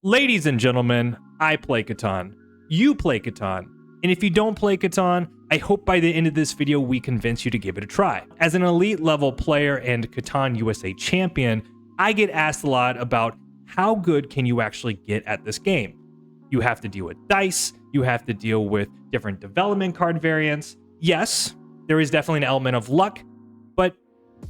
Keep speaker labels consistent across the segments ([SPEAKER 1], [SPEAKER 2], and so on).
[SPEAKER 1] Ladies and gentlemen, I play Catan. You play Catan. And if you don't play Catan, I hope by the end of this video we convince you to give it a try. As an elite level player and Catan USA champion, I get asked a lot about how good can you actually get at this game. You have to deal with dice, you have to deal with different development card variants. Yes, there is definitely an element of luck, but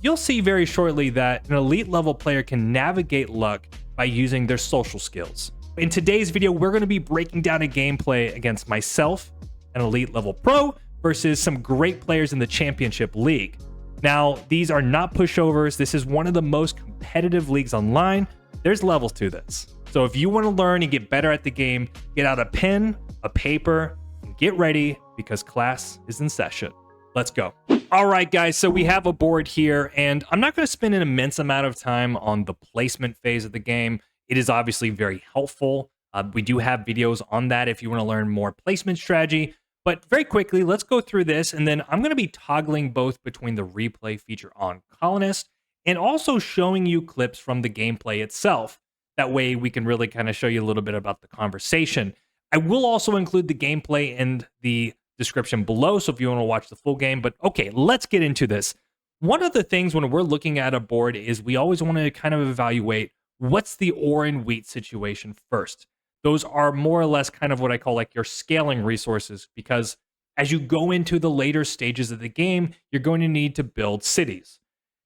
[SPEAKER 1] you'll see very shortly that an elite level player can navigate luck by using their social skills. In today's video, we're going to be breaking down a gameplay against myself, an elite level pro, versus some great players in the championship league. Now, these are not pushovers. This is one of the most competitive leagues online. There's levels to this. So if you want to learn and get better at the game, get out a pen, a paper, and get ready because class is in session. Let's go. All right, guys, so we have a board here, and I'm not going to spend an immense amount of time on the placement phase of the game. It is obviously very helpful. We do have videos on that if you want to learn more placement strategy. But very quickly, let's go through this, and then I'm going to be toggling both between the replay feature on Colonist and also showing you clips from the gameplay itself. That way we can really kind of show you a little bit about the conversation. I will also include the gameplay in the description below, so if you want to watch the full game. But okay, let's get into this. One of the things when we're looking at a board is we always want to kind of evaluate what's the ore and wheat situation first. Those are more or less kind of what I call like your scaling resources, because as you go into the later stages of the game, you're going to need to build cities.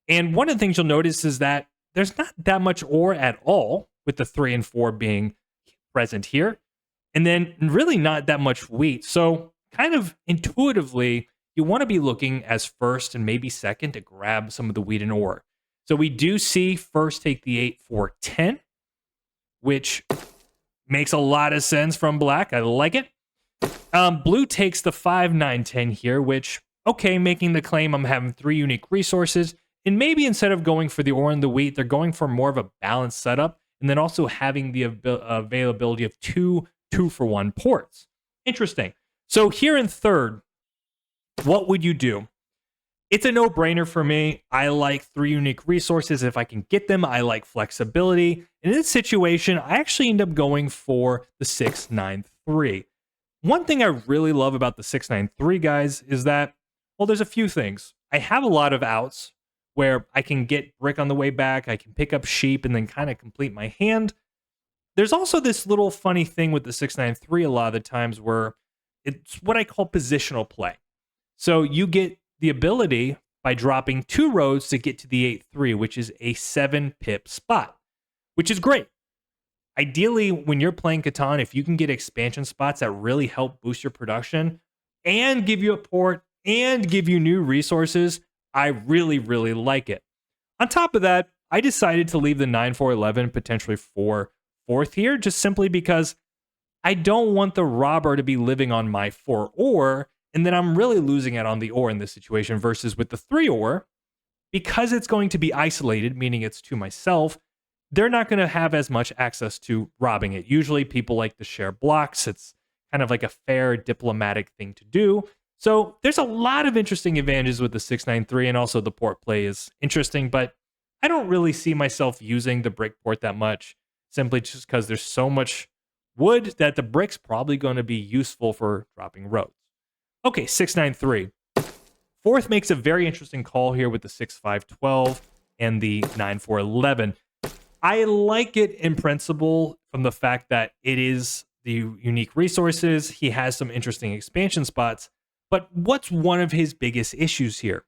[SPEAKER 1] And one of the things you'll notice is that there's not that much ore at all, with the 3 and 4 being present here, and then really not that much wheat. So kind of intuitively, you want to be looking as first and maybe second to grab some of the wheat and ore. So we do see first take the 8, 4, 10, which makes a lot of sense from black. I like it. Blue takes the 5, 9, 10 here, which, okay, making the claim I'm having 3 unique resources. And maybe instead of going for the ore and the wheat, they're going for more of a balanced setup, and then also having the availability of 2 2-for-1 ports. Interesting. So here in third, what would you do? It's a no-brainer for me. I like 3 unique resources. If I can get them, I like flexibility. In this situation, I actually end up going for the 6, 9, 3. One thing I really love about the 6, 9, 3, guys, is that, well, there's a few things. I have a lot of outs where I can get brick on the way back. I can pick up sheep and then kind of complete my hand. There's also this little funny thing with the 6, 9, 3 a lot of the times where it's what I call positional play. So you get the ability by dropping 2 roads to get to the 8, 3, which is a 7 pip spot, which is great. Ideally, when you're playing Catan, if you can get expansion spots that really help boost your production and give you a port and give you new resources, I really, really like it. On top of that, I decided to leave the 9, 4, 11 potentially for 4th here, just simply because I don't want the robber to be living on my 4 ore, and then I'm really losing out on the ore in this situation, versus with the 3 ore, because it's going to be isolated, meaning it's to myself, they're not going to have as much access to robbing it. Usually people like to share blocks. It's kind of like a fair diplomatic thing to do. So there's a lot of interesting advantages with the 693, and also the port play is interesting, but I don't really see myself using the brick port that much, simply just because there's so much wood that the brick's probably going to be useful for dropping roads. Okay, 6, 9, 3. 4th makes a very interesting call here with the 6, 5, 12 and the 9, 4, 11. I like it in principle from the fact that it is the unique resources. He has some interesting expansion spots. But what's one of his biggest issues here?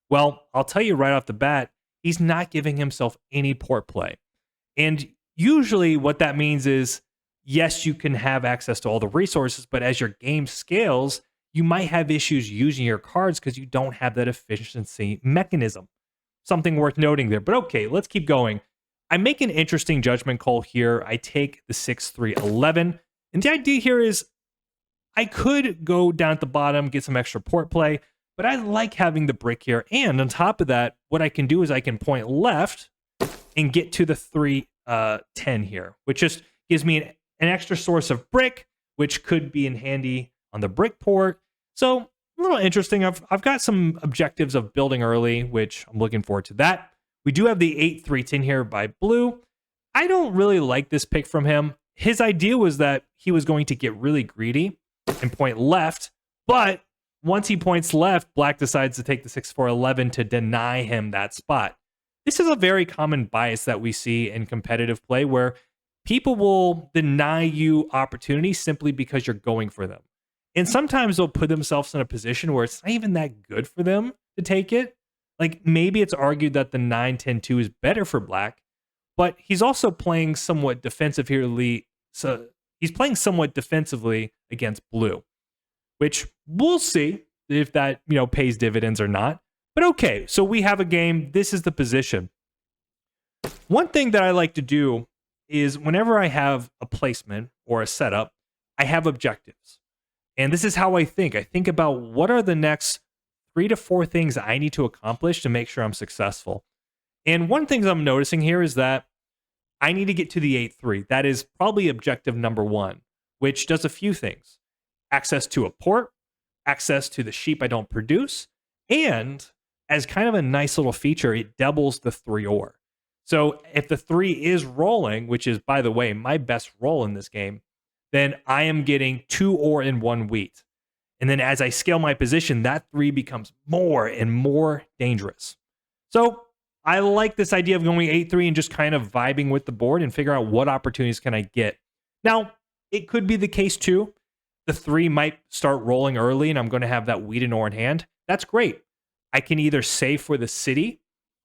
[SPEAKER 1] Well, I'll tell you right off the bat, he's not giving himself any port play. And usually what that means is, yes, you can have access to all the resources, but as your game scales, you might have issues using your cards because you don't have that efficiency mechanism. Something worth noting there. But okay, let's keep going. I make an interesting judgment call here. I take the 6, 3, 11. And the idea here is I could go down at the bottom, get some extra port play, but I like having the brick here. And on top of that, what I can do is I can point left and get to the 3, 10 here, which just gives me an extra source of brick, which could be in handy on the brick port. So a little interesting. I've got some objectives of building early, which I'm looking forward to that. We do have the 8, 3, 10 here by blue. I don't really like this pick from him. his idea was that he was going to get really greedy and point left, but once he points left, black decides to take the 6-4-11 to deny him that spot. This is a very common bias that we see in competitive play where people will deny you opportunities simply because you're going for them. And sometimes they'll put themselves in a position where it's not even that good for them to take it. Like maybe it's argued that the 9-10-2 is better for black, but he's also playing somewhat defensively. So he's playing somewhat defensively against blue, which we'll see if that, pays dividends or not. But okay, so we have a game. This is the position. One thing that I like to do is whenever I have a placement or a setup, I have objectives. And this is how I think. I think about what are the next 3 to 4 things I need to accomplish to make sure I'm successful. And one thing I'm noticing here is that I need to get to the 8-3. That is probably objective number 1, which does a few things. Access to a port, access to the sheep I don't produce, and as kind of a nice little feature, it doubles the 3 ore. So if the 3 is rolling, which is, by the way, my best roll in this game, then I am getting 2 ore in 1 wheat. And then as I scale my position, that 3 becomes more and more dangerous. So I like this idea of going 8-3 and just kind of vibing with the board and figure out what opportunities can I get. Now, it could be the case too. The 3 might start rolling early and I'm going to have that wheat and ore in hand. That's great. I can either save for the city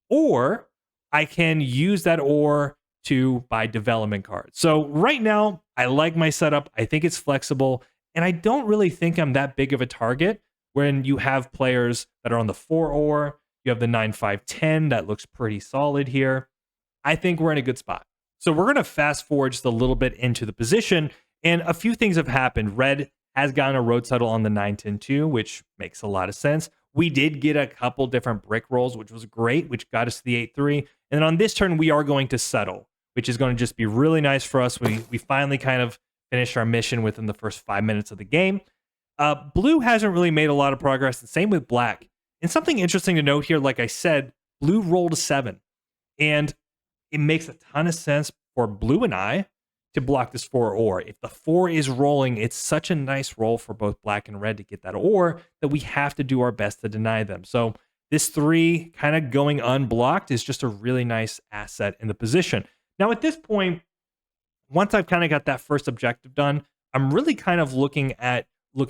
[SPEAKER 1] or I can use that ore to buy development cards. So right now, I like my setup. I think it's flexible. And I don't really think I'm that big of a target when you have players that are on the 4 ore. You have the 9-5-10 that looks pretty solid here. I think we're in a good spot. So we're going to fast forward just a little bit into the position. And a few things have happened. Red has gotten a road settle on the 9-10-2, which makes a lot of sense. We did get a couple different brick rolls, which was great, which got us to the 8-3. And then on this turn, we are going to settle, which is going to just be really nice for us. We finally kind of finished our mission within the first 5 minutes of the game. Blue hasn't really made a lot of progress, and same with black. And something interesting to note here, like I said, blue rolled a 7. And it makes a ton of sense for blue and I to block this 4 ore. If the 4 is rolling, it's such a nice roll for both black and red to get that ore that we have to do our best to deny them. So this 3 kind of going unblocked is just a really nice asset in the position. Now at this point, once I've kind of got that first objective done, I'm really kind of looking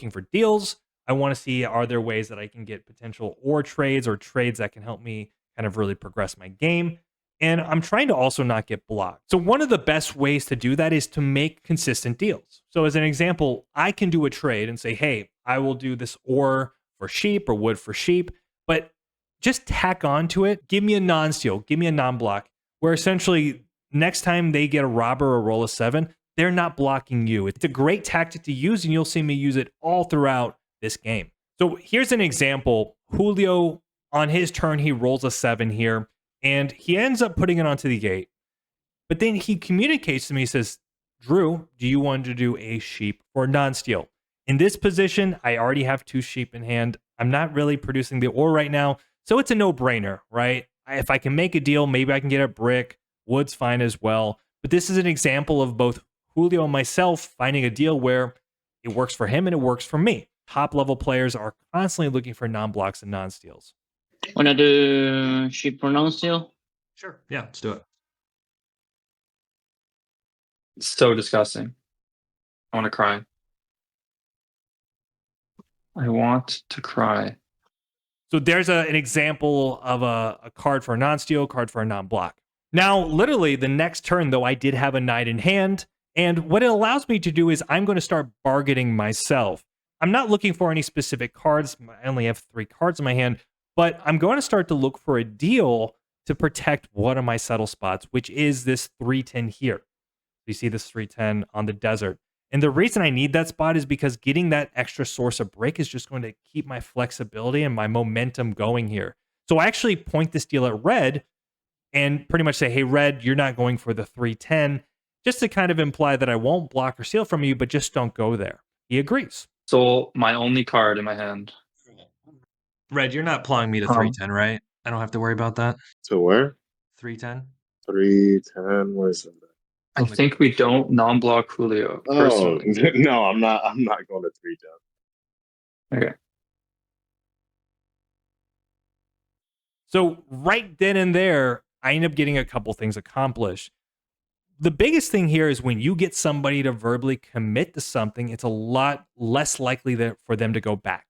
[SPEAKER 1] for deals. I want to see, are there ways that I can get potential ore trades or trades that can help me kind of really progress my game? And I'm trying to also not get blocked. So one of the best ways to do that is to make consistent deals. So as an example, I can do a trade and say, hey, I will do this ore for sheep or wood for sheep, but just tack on to it. Give me a non-steal, give me a non-block, where essentially next time they get a robber or roll a 7, they're not blocking you. It's a great tactic to use, and you'll see me use it all throughout this game. So here's an example. Julio, on his turn, he rolls a 7 here, and he ends up putting it onto the gate. But then he communicates to me, he says, Drew, do you want to do a sheep or non-steal? In this position, I already have 2 sheep in hand. I'm not really producing the ore right now, so it's a no-brainer, right? If I can make a deal, maybe I can get a brick. Wood's fine as well. But this is an example of both Julio and myself finding a deal where it works for him and it works for me. Top-level players are constantly looking for non-blocks and non-steals.
[SPEAKER 2] Wanna do sheep or non-steal?
[SPEAKER 1] Sure. Yeah, let's do it.
[SPEAKER 3] It's so disgusting. I want to cry. I want to cry.
[SPEAKER 1] So there's an example of a card for a non-steal, card for a non-block. Now, literally, the next turn, though, I did have a knight in hand. And what it allows me to do is I'm going to start bargaining myself. I'm not looking for any specific cards. I only have 3 cards in my hand. But I'm going to start to look for a deal to protect one of my settle spots, which is this 3-10 here. You see this 3-10 on the desert. And the reason I need that spot is because getting that extra source of brick is just going to keep my flexibility and my momentum going here. So I actually point this deal at red and pretty much say, hey, red, you're not going for the 3-10, just to kind of imply that I won't block or steal from you, but just don't go there. He agrees.
[SPEAKER 3] So my only card in my hand.
[SPEAKER 1] Red, you're not plowing me to 3-10, right? I don't have to worry about that.
[SPEAKER 4] To where?
[SPEAKER 1] 3-10.
[SPEAKER 4] 3-10. Where's that?
[SPEAKER 3] I think we don't non-block Julio.
[SPEAKER 4] Oh
[SPEAKER 3] Personally.
[SPEAKER 4] no, I'm not going to 3-10.
[SPEAKER 3] Okay.
[SPEAKER 1] So right then and there, I end up getting a couple things accomplished. The biggest thing here is when you get somebody to verbally commit to something, it's a lot less likely for them to go back,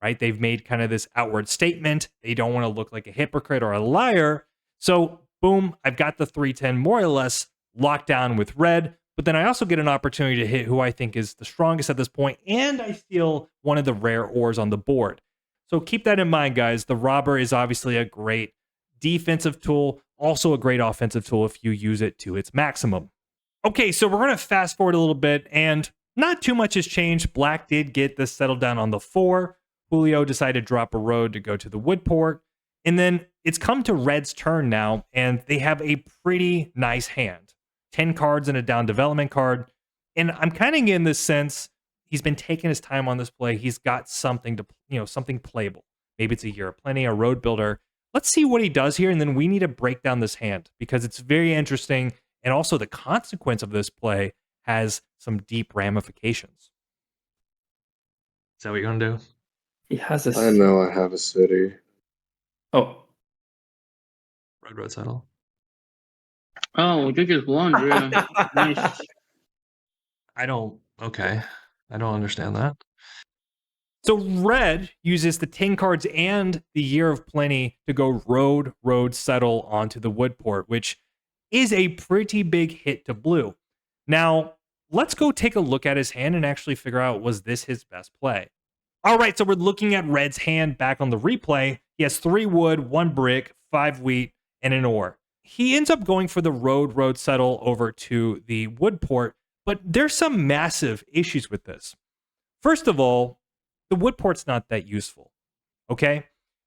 [SPEAKER 1] right? They've made kind of this outward statement. They don't want to look like a hypocrite or a liar. So boom, I've got the 3-10 more or less locked down with red. But then I also get an opportunity to hit who I think is the strongest at this point, and I steal one of the rare ores on the board. So keep that in mind, guys. The robber is obviously a great defensive tool, also a great offensive tool if you use it to its maximum. Okay, so we're going to fast forward a little bit, and not too much has changed. Black did get this settled down on the 4. Julio decided to drop a road to go to the wood port. And then it's come to Red's turn now, and they have a pretty nice hand. 10 cards and a down development card. And I'm kind of getting this sense he's been taking his time on this play. He's got something to, something playable. Maybe it's a Year of Plenty, a road builder. Let's see what he does here, and then we need to break down this hand because it's very interesting, and also the consequence of this play has some deep ramifications.
[SPEAKER 5] Is that what you're gonna do?
[SPEAKER 3] He has a.
[SPEAKER 4] I know I have a city.
[SPEAKER 3] Oh.
[SPEAKER 5] Road settle.
[SPEAKER 2] Oh, you just won, Drew. Nice.
[SPEAKER 5] I don't understand that.
[SPEAKER 1] So red uses the 10 cards and the Year of Plenty to go road, settle onto the wood port, which is a pretty big hit to blue. Now, let's go take a look at his hand and actually figure out, was this his best play? All right, so we're looking at red's hand back on the replay. He has 3 wood, 1 brick, 5 wheat, and an ore. He ends up going for the road settle over to the wood port, but there's some massive issues with this. First of all, the wood port's not that useful, okay?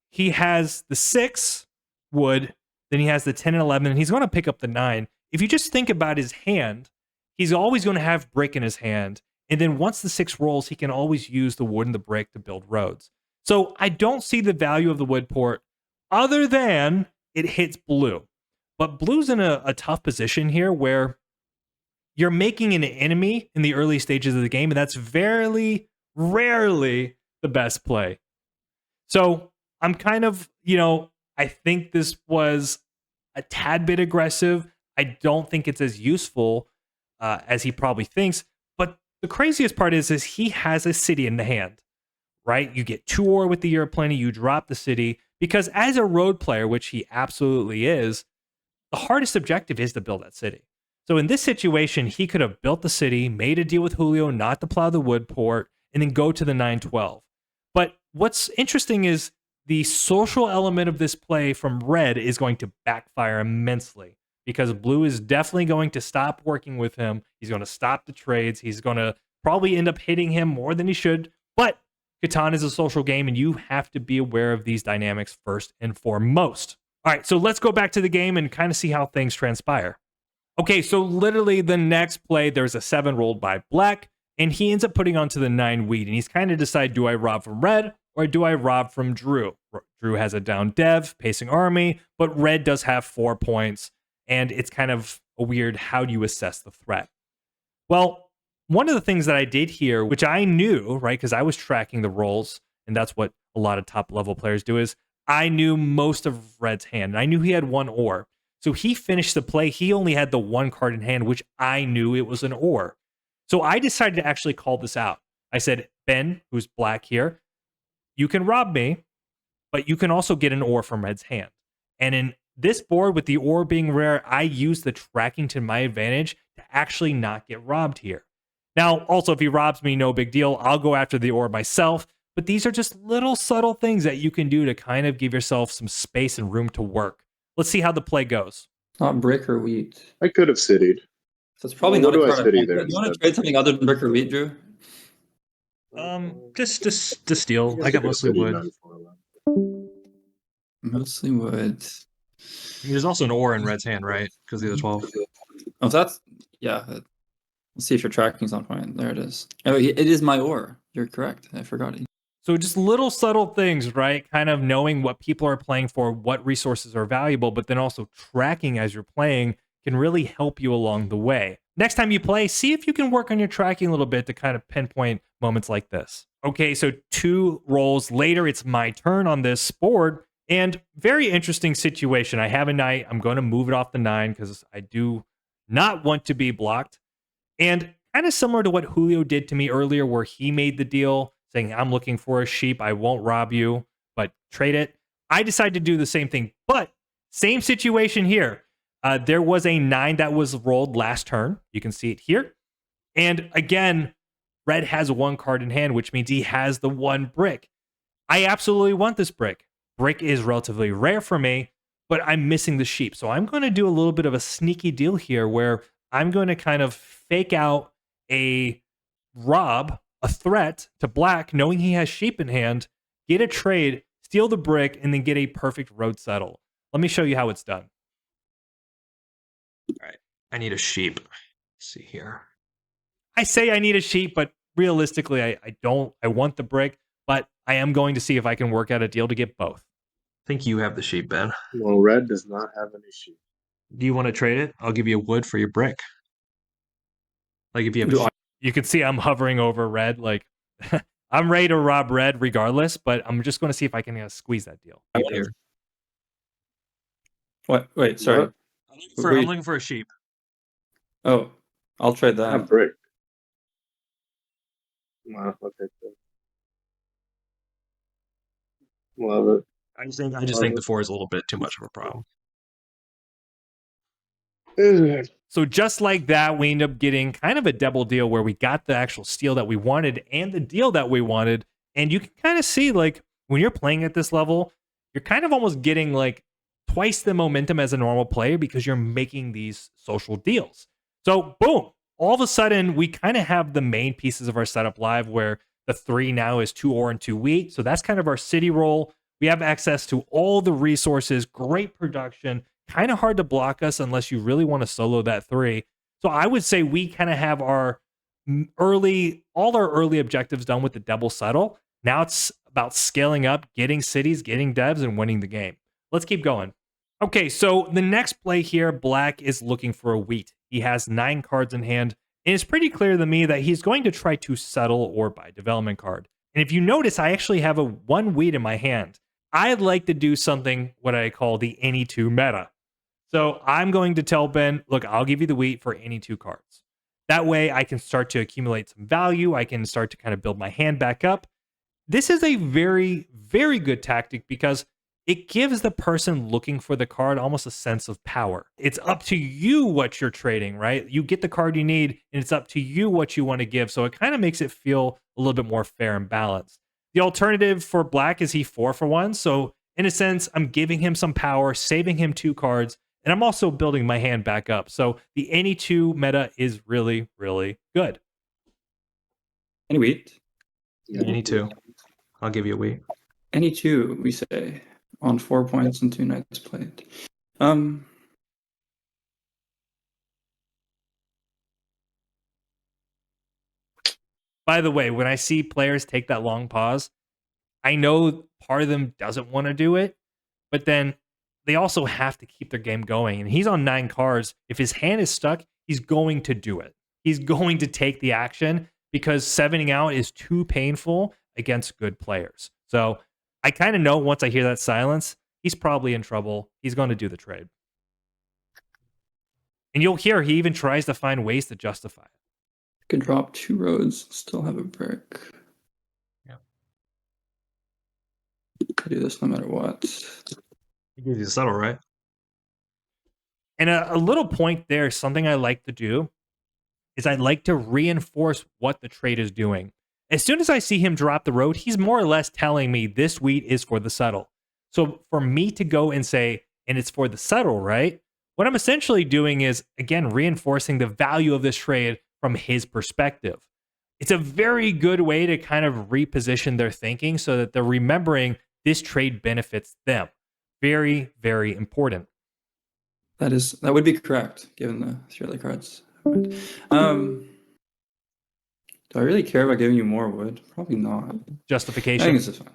[SPEAKER 1] He has the 6 wood, then he has the 10 and 11, and he's going to pick up the 9. If you just think about his hand, he's always going to have brick in his hand, and then once the 6 rolls, he can always use the wood and the brick to build roads. So I don't see the value of the wood port other than it hits blue. But blue's in a tough position here where you're making an enemy in the early stages of the game, and that's very rarely the best play. So I'm kind of, I think this was a tad bit aggressive. I don't think it's as useful as he probably thinks. But the craziest part is he has a city in the hand, right? You get 2 ore with the Year of Plenty, you drop the city, because as a road player, which he absolutely is, the hardest objective is to build that city. So in this situation, he could have built the city, made a deal with Julio not to plow the wood port, and then go to the 9-12. But what's interesting is the social element of this play from red is going to backfire immensely because blue is definitely going to stop working with him. He's going to stop the trades. He's going to probably end up hitting him more than he should. But Catan is a social game, and you have to be aware of these dynamics first and foremost. All right, so let's go back to the game and kind of see how things transpire. Okay, so literally the next play, there's a 7 rolled by black, and he ends up putting onto the 9 wheat, and he's kind of decide, do I rob from red or do I rob from Drew? Drew has a down dev, pacing army, but red does have 4 points, and it's kind of a weird, how do you assess the threat? Well, one of the things that I did here, which I knew, right, because I was tracking the rolls, and that's what a lot of top level players do, is I knew most of red's hand, and I knew he had 1 ore. So he finished the play. He only had the 1 card in hand, which I knew it was an ore. So I decided to actually call this out. I said, Ben, who's black here, you can rob me, but you can also get an ore from red's hand. And in this board, with the ore being rare, I used the tracking to my advantage to actually not get robbed here. Now, also, if he robs me, no big deal. I'll go after the ore myself. But these are just little subtle things that you can do to kind of give yourself some space and room to work. Let's see how the play goes.
[SPEAKER 3] Not brick or wheat.
[SPEAKER 4] I could have citied.
[SPEAKER 3] So it's probably
[SPEAKER 4] What
[SPEAKER 3] not
[SPEAKER 4] do
[SPEAKER 3] a
[SPEAKER 4] I
[SPEAKER 3] card.
[SPEAKER 4] city
[SPEAKER 3] You
[SPEAKER 4] there
[SPEAKER 3] want to
[SPEAKER 4] instead?
[SPEAKER 3] trade something other than brick or wheat, Drew?
[SPEAKER 5] Just to steal. I got mostly wood.
[SPEAKER 3] Mostly wood.
[SPEAKER 5] There's also an ore in red's hand, right? Because the other 12.
[SPEAKER 3] Oh, that's yeah. Let's see if your tracking's on point. There it is. Oh, it is my ore. You're correct. I forgot it.
[SPEAKER 1] So just little subtle things, right? Kind of knowing what people are playing for, what resources are valuable, but then also tracking as you're playing can really help you along the way. Next time you play, see if you can work on your tracking a little bit to kind of pinpoint moments like this. Okay, so 2 rolls later, it's my turn on this board. And very interesting situation. I have a knight. I'm going to move it off the 9 because I do not want to be blocked. And kind of similar to what Julio did to me earlier, where he made the deal saying, I'm looking for a sheep. I won't rob you, but trade it. I decided to do the same thing, but same situation here. There was a 9 that was rolled last turn. You can see it here. And again, red has 1 card in hand, which means he has the 1 brick. I absolutely want this brick. Brick is relatively rare for me, but I'm missing the sheep. So I'm going to do a little bit of a sneaky deal here where I'm going to kind of fake out a rob, a threat to black, knowing he has sheep in hand, get a trade, steal the brick, and then get a perfect road settle. Let me show you how it's done.
[SPEAKER 5] All right. I need a sheep. Let's see here.
[SPEAKER 1] I say I need a sheep, but realistically, I don't. I want the brick, but I am going to see if I can work out a deal to get both.
[SPEAKER 5] I think you have the sheep, Ben.
[SPEAKER 4] Well, red does not have any sheep.
[SPEAKER 5] Do you want to trade it? I'll give you a wood for your brick. Like if you have a sheep.
[SPEAKER 1] You can see I'm hovering over red. Like I'm ready to rob red regardless, but I'm just going to see if I can squeeze that deal.
[SPEAKER 5] Here.
[SPEAKER 3] What? Wait, sorry.
[SPEAKER 4] What?
[SPEAKER 5] I'm looking for a sheep.
[SPEAKER 3] Oh, I'll trade
[SPEAKER 4] I have
[SPEAKER 3] that.
[SPEAKER 4] brick. Wow, okay. Good. Love it.
[SPEAKER 5] I just think the 4 is a little bit too much of a problem.
[SPEAKER 1] So just like that, we end up getting kind of a double deal where we got the actual steal that we wanted and the deal that we wanted. And you can kind of see, like, when you're playing at this level, you're kind of almost getting like twice the momentum as a normal player because you're making these social deals. So boom, all of a sudden we kind of have the main pieces of our setup live where the 3 now is 2 ore and 2 wheat. So that's kind of our city roll. We have access to all the resources, great production, kind of hard to block us unless you really want to solo that 3. So I would say we kind of have all our early objectives done with the double settle. Now it's about scaling up, getting cities, getting devs, and winning the game. Let's keep going. Okay, so the next play here, black is looking for a wheat. He has 9 cards in hand, and it's pretty clear to me that he's going to try to settle or buy development card. And if you notice, I actually have a 1 wheat in my hand. I'd like to do something what I call the any 2 meta. So I'm going to tell Ben, look, I'll give you the wheat for any 2 cards. That way I can start to accumulate some value. I can start to kind of build my hand back up. This is a very, very good tactic because it gives the person looking for the card almost a sense of power. It's up to you what you're trading, right? You get the card you need, and it's up to you what you want to give. So it kind of makes it feel a little bit more fair and balanced. The alternative for black is he 4 for 1. So in a sense, I'm giving him some power, saving him 2 cards, and I'm also building my hand back up. So the any 2 meta is really, really good.
[SPEAKER 3] Any wheat?
[SPEAKER 5] Any 2. I'll give you a wheat.
[SPEAKER 3] Any 2, we say, on 4 points and 2 knights played.
[SPEAKER 1] By the way, when I see players take that long pause, I know part of them doesn't want to do it, but then they also have to keep their game going. And he's on 9 cards. If his hand is stuck, he's going to do it. He's going to take the action because 7ing out is too painful against good players. So I kind of know once I hear that silence, he's probably in trouble. He's going to do the trade. And you'll hear he even tries to find ways to justify it.
[SPEAKER 3] Could drop 2 roads, still have a brick.
[SPEAKER 5] Yeah.
[SPEAKER 3] I do this no matter what.
[SPEAKER 5] He gives you the settle, right?
[SPEAKER 1] And a little point there, something I like to do is I like to reinforce what the trade is doing. As soon as I see him drop the road, he's more or less telling me this wheat is for the settle. So for me to go and say, and it's for the settle, right? What I'm essentially doing is, again, reinforcing the value of this trade from his perspective. It's a very good way to kind of reposition their thinking so that they're remembering this trade benefits them. Very, very important.
[SPEAKER 3] That would be correct, given the 3 other cards. Do I really care about giving you more wood? Probably not. I
[SPEAKER 1] Justification.
[SPEAKER 3] think this is fine.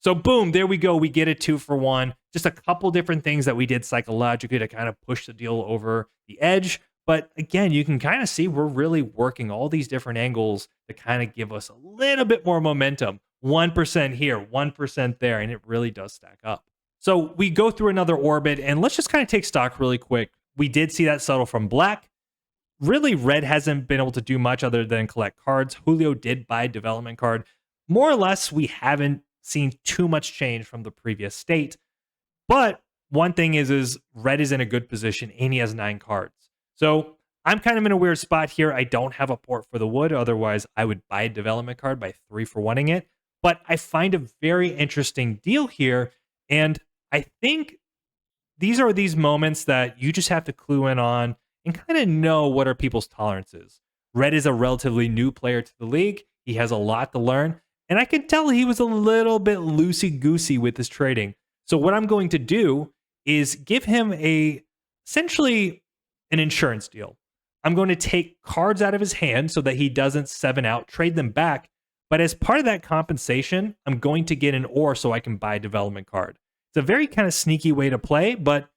[SPEAKER 1] So boom, there we go. We get a 2-for-1. Just a couple different things that we did psychologically to kind of push the deal over the edge. But again, you can kind of see we're really working all these different angles to kind of give us a little bit more momentum. 1% here, 1% there, and it really does stack up. So we go through another orbit, and let's just kind of take stock really quick. We did see that settle from black. Really, red hasn't been able to do much other than collect cards. Julio did buy a development card. More or less, we haven't seen too much change from the previous state. But one thing is red is in a good position, and he has 9 cards. So I'm kind of in a weird spot here. I don't have a port for the wood. Otherwise, I would buy a development card by 3-for-1ing it. But I find a very interesting deal here. And I think these are these moments that you just have to clue in on and kind of know what are people's tolerances. Red is a relatively new player to the league. He has a lot to learn. And I could tell he was a little bit loosey-goosey with his trading. So what I'm going to do is give him essentially an insurance deal. I'm going to take cards out of his hand so that he doesn't 7 out, trade them back. But as part of that compensation, I'm going to get an ore so I can buy a development card. It's a very kind of sneaky way to play, but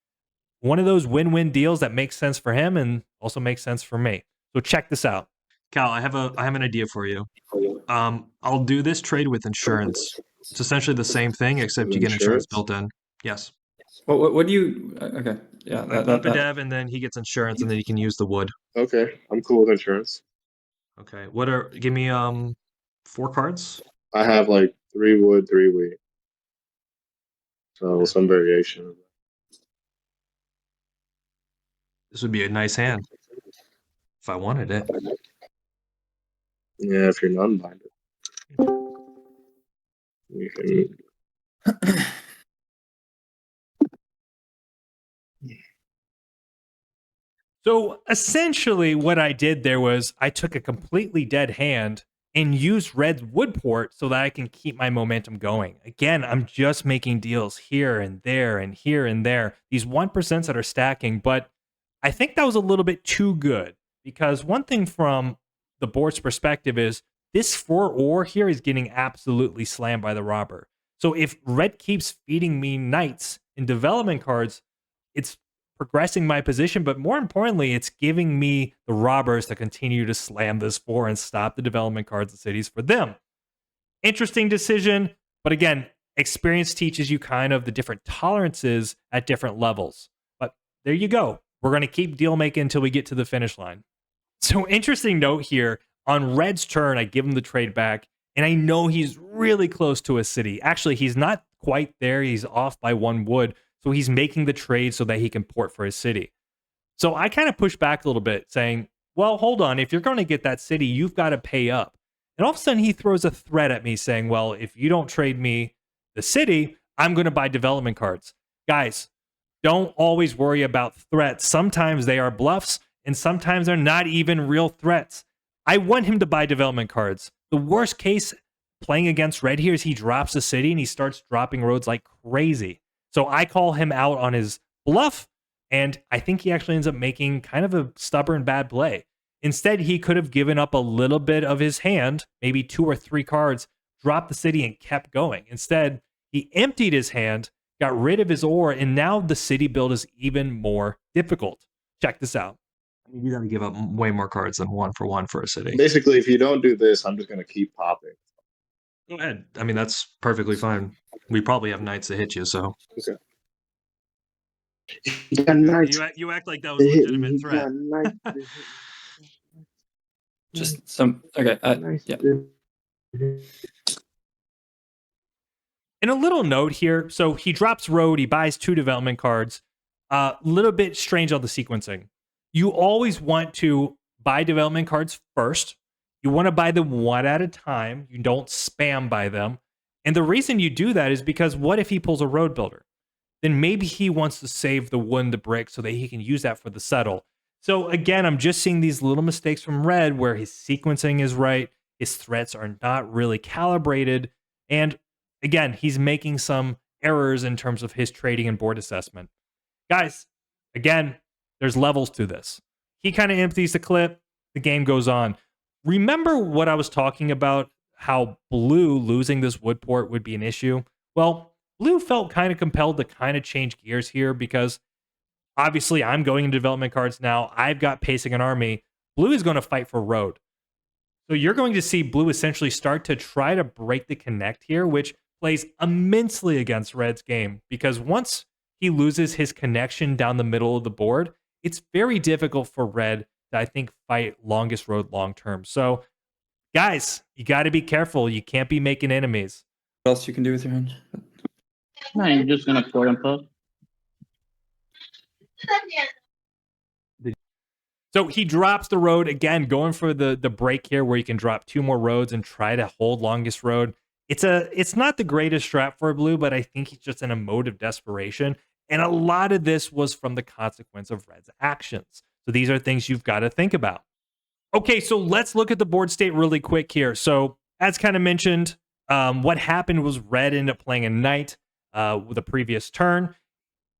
[SPEAKER 1] one of those win-win deals that makes sense for him and also makes sense for me. So check this out.
[SPEAKER 5] Cal, I have an idea for you. I'll do this trade with insurance. It's essentially the same thing, except you get insurance built in. Yes.
[SPEAKER 3] What do you? Okay, yeah.
[SPEAKER 5] I flip a dev, and then he gets insurance, and then he can use the wood.
[SPEAKER 4] Okay, I'm cool with insurance.
[SPEAKER 5] Okay. Give me 4 cards.
[SPEAKER 4] I have like 3 wood, 3 wheat. So some variation of that.
[SPEAKER 5] This would be a nice hand if I wanted it.
[SPEAKER 4] Yeah, if you're non-binded. You can...
[SPEAKER 1] So essentially what I did there was I took a completely dead hand and used red's wood port so that I can keep my momentum going. Again, I'm just making deals here and there and here and there. These 1% that are stacking, but I think that was a little bit too good because one thing from the board's perspective is this 4 ore here is getting absolutely slammed by the robber. So if red keeps feeding me knights in development cards, it's progressing my position, but more importantly, it's giving me the robbers to continue to slam this 4 and stop the development cards and cities for them. Interesting decision, but again, experience teaches you kind of the different tolerances at different levels. But there you go. We're going to keep deal making until we get to the finish line. So interesting note here, on red's turn, I give him the trade back, and I know he's really close to a city. Actually, he's not quite there. He's off by 1 wood. So he's making the trade so that he can port for his city. So I kind of push back a little bit saying, well, hold on. If you're going to get that city, you've got to pay up. And all of a sudden he throws a threat at me saying, well, if you don't trade me the city, I'm going to buy development cards. Guys, don't always worry about threats. Sometimes they are bluffs and sometimes they're not even real threats. I want him to buy development cards. The worst case playing against red here is he drops a city and he starts dropping roads like crazy. So I call him out on his bluff, and I think he actually ends up making kind of a stubborn bad play. Instead, he could have given up a little bit of his hand, maybe 2 or 3 cards, dropped the city, and kept going. Instead, he emptied his hand, got rid of his ore, and now the city build is even more difficult. Check this out.
[SPEAKER 5] You got to give up way more cards than 1-for-1 for a city.
[SPEAKER 4] Basically, if you don't do this, I'm just going to keep popping.
[SPEAKER 5] Go ahead. I mean, that's perfectly fine. We probably have knights to hit you, so.
[SPEAKER 4] Okay.
[SPEAKER 5] You act like that was a legitimate threat.
[SPEAKER 3] Just some. Okay. Yeah.
[SPEAKER 1] And a little note here. So he drops road. He buys 2 development cards. A little bit strange on the sequencing. You always want to buy development cards first. You want to buy them 1 at a time. You don't spam buy them. And the reason you do that is because what if he pulls a road builder? Then maybe he wants to save the wood, the brick, so that he can use that for the settle. So again, I'm just seeing these little mistakes from red where his sequencing is right. His threats are not really calibrated. And again, he's making some errors in terms of his trading and board assessment. Guys, again, there's levels to this. He kind of empties the clip. The game goes on. Remember what I was talking about, how blue losing this wood port would be an issue? Well, blue felt kind of compelled to kind of change gears here because obviously I'm going into development cards now. I've got pacing an army. Blue is going to fight for road. So you're going to see blue essentially start to try to break the connect here, which plays immensely against red's game because once he loses his connection down the middle of the board, it's very difficult for red to, I think, fight longest road long term. So guys, you got to be careful. You can't be making enemies.
[SPEAKER 3] What else you can do with your hand?
[SPEAKER 2] No, you're just gonna port and puff.
[SPEAKER 1] So he drops the road again, going for the break here where you can drop 2 more roads and try to hold longest road. It's not the greatest strat for blue, but I think he's just in a mode of desperation. And a lot of this was from the consequence of red's actions. So these are things you've got to think about. Okay, so let's look at the board state really quick here. So as kind of mentioned, what happened was red ended up playing a knight with a previous turn.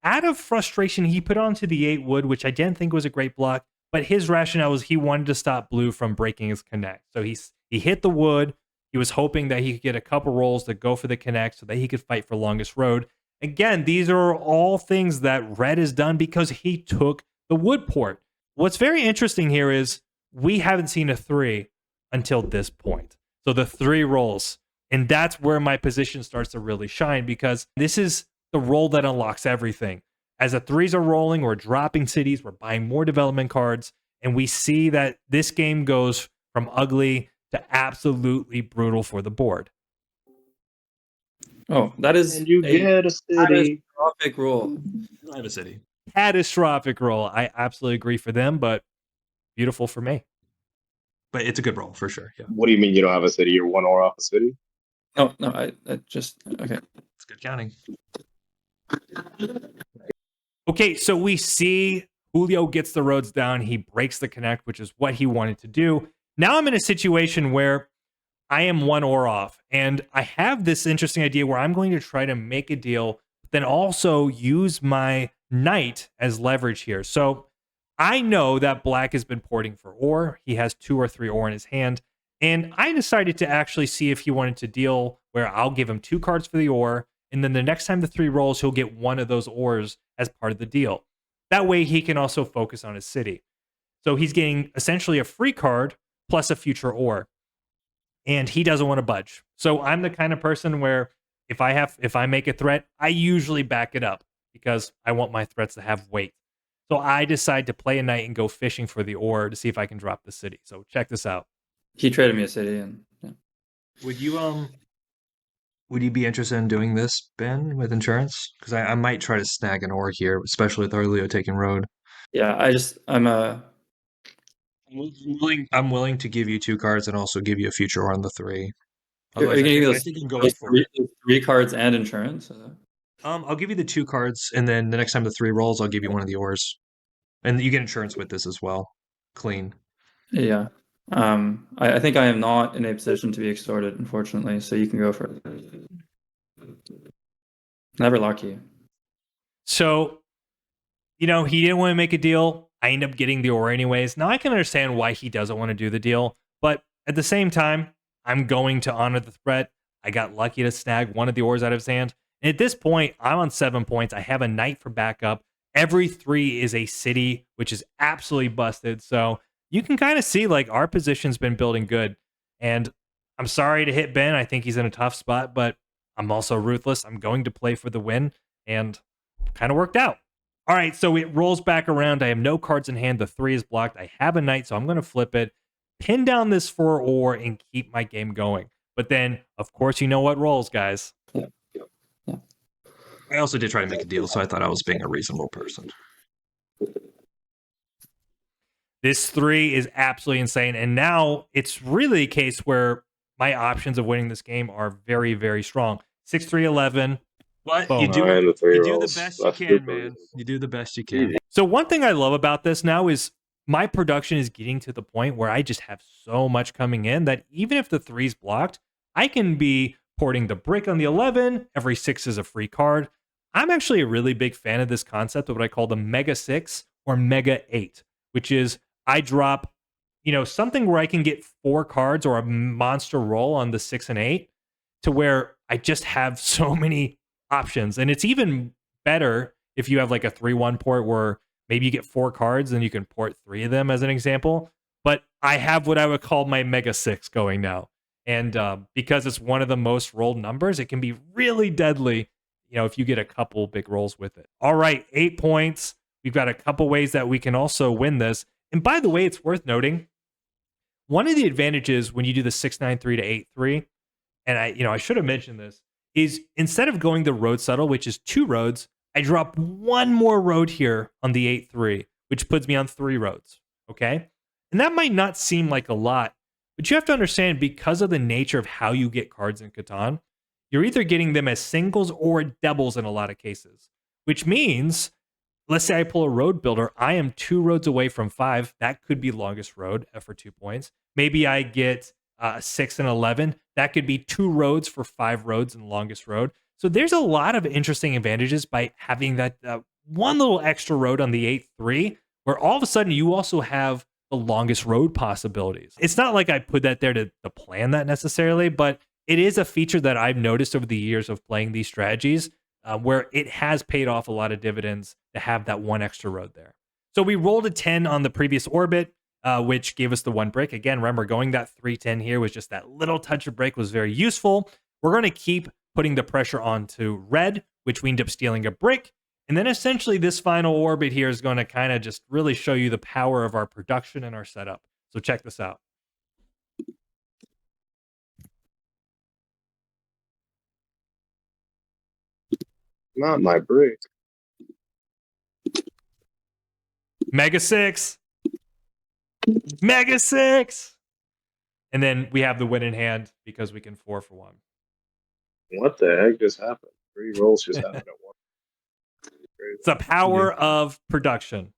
[SPEAKER 1] Out of frustration, he put onto the 8 wood, which I didn't think was a great block. But his rationale was he wanted to stop blue from breaking his connect. So he hit the wood. He was hoping that he could get a couple rolls to go for the connect so that he could fight for longest road. Again, these are all things that red has done because he took the wood port. What's very interesting here is we haven't seen a 3 until this point. So the 3 rolls. And that's where my position starts to really shine because this is the roll that unlocks everything. As the 3s are rolling, we're dropping cities, we're buying more development cards, and we see that this game goes from ugly to absolutely brutal for the board.
[SPEAKER 3] Oh, that is
[SPEAKER 4] And you get a city.
[SPEAKER 3] catastrophic roll.
[SPEAKER 5] I have a city.
[SPEAKER 1] Catastrophic roll. I absolutely agree for them, but beautiful for me.
[SPEAKER 5] But it's a good roll for sure. Yeah.
[SPEAKER 4] What do you mean you don't have a city? You're 1 ore off a city?
[SPEAKER 3] No, I just okay.
[SPEAKER 5] It's good counting.
[SPEAKER 1] Okay, so we see Julio gets the roads down. He breaks the connect, which is what he wanted to do. Now I'm in a situation where I am 1 ore off, and I have this interesting idea where I'm going to try to make a deal, but then also use my knight as leverage here. So I know that black has been porting for ore. He has 2 or 3 ore in his hand, and I decided to actually see if he wanted to deal where I'll give him 2 cards for the ore, and then the next time the 3 rolls, he'll get 1 of those ores as part of the deal. That way he can also focus on his city. So he's getting essentially a free card plus a future ore. And he doesn't want to budge. So I'm the kind of person where if I make a threat, I usually back it up because I want my threats to have weight. So I decide to play a knight and go fishing for the ore to see if I can drop the city. So check this out.
[SPEAKER 3] He traded me a city, and yeah.
[SPEAKER 5] Would you be interested in doing this, Ben, with insurance? Because I might try to snag an ore here, especially with Arleo taking road.
[SPEAKER 3] Yeah,
[SPEAKER 5] I'm willing to give you 2 cards and also give you a future ore on the 3.
[SPEAKER 3] Are you
[SPEAKER 5] Otherwise,
[SPEAKER 3] gonna give
[SPEAKER 5] I
[SPEAKER 3] those
[SPEAKER 5] think you can go
[SPEAKER 3] those
[SPEAKER 5] with 4.
[SPEAKER 3] three cards and insurance?
[SPEAKER 5] I'll give you the 2 cards, and then the next time the 3 rolls, I'll give you 1 of the ores, and you get insurance with this as well, clean.
[SPEAKER 3] Yeah. I think I am not in a position to be extorted, unfortunately. So you can go for it. Never lucky.
[SPEAKER 1] So, he didn't want to make a deal. I end up getting the ore anyways. Now I can understand why he doesn't want to do the deal, but at the same time, I'm going to honor the threat. I got lucky to snag 1 of the ores out of his hand. And at this point, I'm on 7 points. I have a knight for backup. Every 3 is a city, which is absolutely busted. So you can kind of see like our position's been building good. And I'm sorry to hit Ben. I think he's in a tough spot, but I'm also ruthless. I'm going to play for the win, and kind of worked out. All right, so it rolls back around. I have no cards in hand. The 3 is blocked. I have a knight, so I'm going to flip it, pin down this 4 ore, and keep my game going. But then, of course, you know what rolls, guys.
[SPEAKER 5] I also did try to make a deal, so I thought I was being a reasonable person.
[SPEAKER 1] This 3 is absolutely insane. And now it's really a case where my options of winning this game are very, very strong. 6-3-11.
[SPEAKER 5] But
[SPEAKER 1] Boom.
[SPEAKER 5] you do the best you
[SPEAKER 4] That's
[SPEAKER 5] can,
[SPEAKER 4] good,
[SPEAKER 5] man. You do the best you can.
[SPEAKER 1] So one thing I love about this now is my production is getting to the point where I just have so much coming in that even if the 3's blocked, I can be porting the brick on the 11. Every 6 is a free card. I'm actually a really big fan of this concept of what I call the Mega 6 or Mega 8, which is I drop, something where I can get 4 cards or a monster roll on the 6 and 8 to where I just have so many options. And it's even better if you have like a 3-1 port where maybe you get 4 cards and you can port 3 of them as an example. But I have what I would call my Mega 6 going now. And because it's one of the most rolled numbers, it can be really deadly, if you get a couple big rolls with it. All right, 8 points. We've got a couple ways that we can also win this. And by the way, it's worth noting, one of the advantages when you do the 6-9-3 to 8-3, and I should have mentioned this, is instead of going the road settle, which is 2 roads, I drop 1 more road here on the 8-3, which puts me on 3 roads, okay? And that might not seem like a lot, but you have to understand, because of the nature of how you get cards in Catan, you're either getting them as singles or doubles in a lot of cases, which means, let's say I pull a road builder, I am 2 roads away from 5. That could be longest road for 2 points. Maybe I get 6 and 11. That could be 2 roads for 5 roads in longest road. So there's a lot of interesting advantages by having that one little extra road on the 8-3, where all of a sudden you also have the longest road possibilities. It's not like I put that there to plan that necessarily, but it is a feature that I've noticed over the years of playing these strategies where it has paid off a lot of dividends to have that 1 extra road there. So we rolled a 10 on the previous orbit, which gave us the 1 brick. Again, remember, going that 3-10 here was just that little touch of brick was very useful. We're going to keep putting the pressure onto red, which we end up stealing a brick. And then essentially this final orbit here is going to kind of just really show you the power of our production and our setup. So check this out.
[SPEAKER 4] Not my brick.
[SPEAKER 1] Mega 6. Mega 6. And then we have the win in hand because we can 4 for 1.
[SPEAKER 4] What the heck just happened? 3 rolls just happened at once.
[SPEAKER 1] It's the power of production.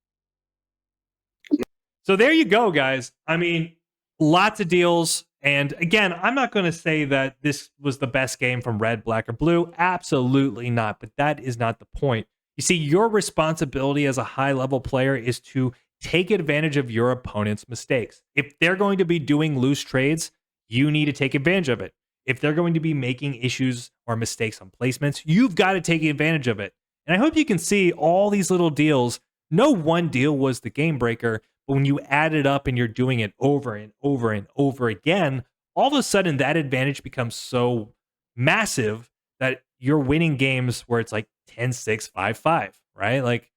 [SPEAKER 1] So there you go, guys. I mean, lots of deals. And again, I'm not going to say that this was the best game from red, black, or blue. Absolutely not. But that is not the point. You see, your responsibility as a high-level player is to take advantage of your opponent's mistakes. If they're going to be doing loose trades, you need to take advantage of it. If they're going to be making issues or mistakes on placements, you've got to take advantage of it. And I hope you can see all these little deals. No one deal was the game breaker, but when you add it up and you're doing it over and over and over again, all of a sudden that advantage becomes so massive that you're winning games where it's like 10-6, 5-5, right? Like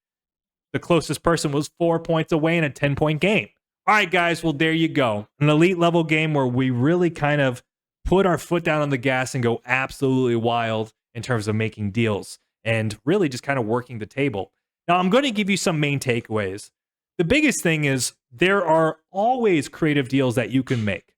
[SPEAKER 1] the closest person was 4 points away in a 10-point game. All right, guys, well, there you go. An elite level game where we really kind of put our foot down on the gas and go absolutely wild in terms of making deals and really just kind of working the table. Now, I'm going to give you some main takeaways. The biggest thing is there are always creative deals that you can make.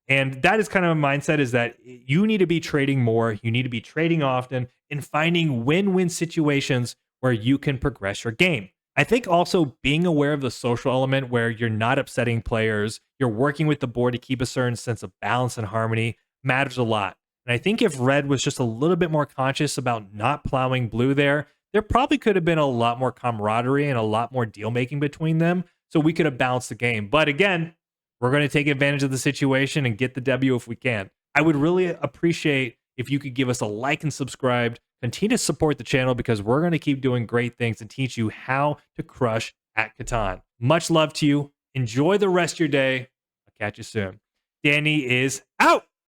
[SPEAKER 1] And that is kind of a mindset, is that you need to be trading more, you need to be trading often, and finding win-win situations where you can progress your game. I think also being aware of the social element where you're not upsetting players, you're working with the board to keep a certain sense of balance and harmony matters a lot. And I think if red was just a little bit more conscious about not plowing blue there probably could have been a lot more camaraderie and a lot more deal making between them. So we could have balanced the game. But again, we're going to take advantage of the situation and get the W if we can. I would really appreciate if you could give us a like and subscribe. Continue to support the channel because we're going to keep doing great things and teach you how to crush at Catan. Much love to you. Enjoy the rest of your day. I'll catch you soon. Danny is out.